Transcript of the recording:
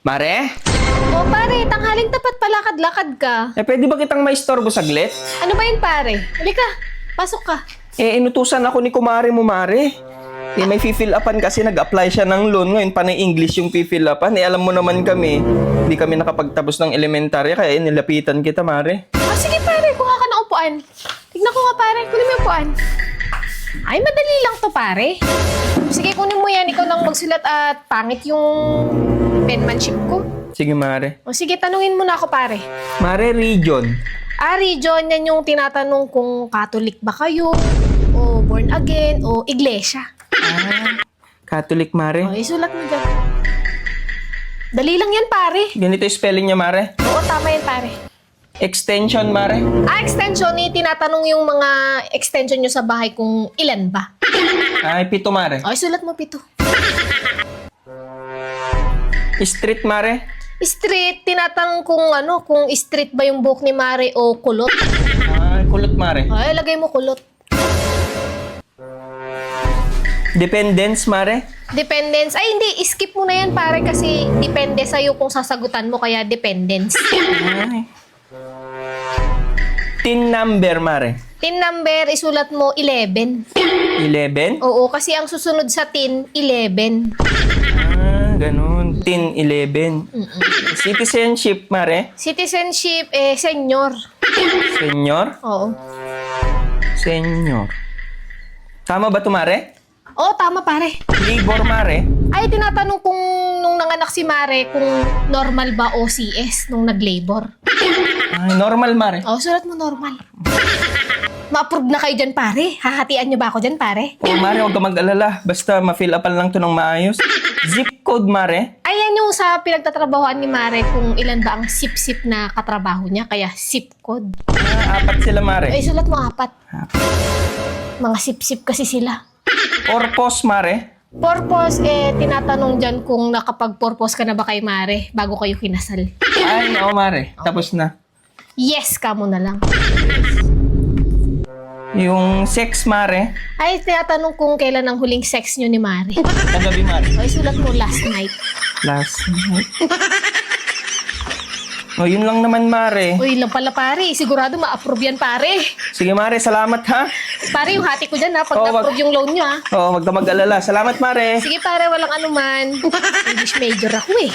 Mare? O pare, tanghaling tapat palakad-lakad ka. Pwede ba kitang maistorbo saglit? Ano ba yun pare? Halika, pasok ka. Inutusan ako ni kumare mo, Mare. May fill upan kasi nag-apply siya ng loan. Ngayon, panay English yung fill upan. Alam mo naman kami, hindi kami nakapagtapos ng elementarya, kaya nilapitan kita, Mare. Sige pare, kuha ka ng upuan. Tignan ko nga pare, kunin mo yung upuan. Ay, madali lang to pare. Sige, kunin mo yan. Ikaw lang magsulat at pangit yung penmanship ko. Sige, Mare. O sige, tanungin mo na ako pare. Mare, region. Region, yan yung tinatanong kung Catholic ba kayo, o born again, o iglesia. Catholic, Mare. O, isulat mo dyan. Dali lang yan pare. Ganito yung spelling niya, Mare. Oo, tama yan pare. Extension, Mare. Extension, tinatanong yung mga extension nyo sa bahay kung ilan ba. Ay, 7, Mare. O, isulat mo 7. Street, Mare. Street, tinatanong kung street ba yung buhok ni Mare o kulot. Ay, kulot, Mare. Ay, lagay mo kulot. Dependence, Mare. Dependence. Ay, hindi. Skip mo na yan, pare, kasi depende sa'yo kung sasagutan mo, kaya dependence. Ay. Tin number, Mare. Tin number, isulat mo 11. 11? Oo, kasi ang susunod sa tin, 11. Ganun. Tin 11. Citizenship, Mare. Citizenship, senior. Senior? Oo. Senior. Tama ba ito, Mare? Oo, tama, pare. Labor, Mare. Ay, tinatanong kung nung nanganak si Mare kung normal ba o CS nung nag-labor. Ay, normal, Mare. Oo, sulat mo normal. Ma-approve na kayo dyan, pare. Hahatian nyo ba ako dyan, pare? Mare, huwag ka mag-alala. Basta ma-fill upan lang to ng maayos. Zip code, Mare. Ayan yung sa pinagtatrabahoan ni Mare kung ilan ba ang sip-sip na katrabaho niya, kaya sip code. 4 sila, Mare. Ay, sulat mo 4. Mga sip-sip kasi sila. Purpose, Mare. Purpose, tinatanong dyan kung nakapag-purpose ka na ba kay Mare bago kayo kinasal. Ay, oo, Mare. Tapos na. Yes ka mo na lang. Yung sex, Mare. Ay, tinatanong kung kailan ang huling sex nyo ni Mare. Kagabi, Mare. Ay, sulat mo last night. Last night. Yun lang naman, Mare. Uy, lang pala pare. Sigurado ma-approve yan, pare. Sige, Mare. Salamat, ha? Pare, yung hati ko dyan ha, pag Oo, na-approve yung loan nyo ha. Oo, wag ka mag-alala. Salamat, Mare. Sige pare, walang anuman. English major ako eh.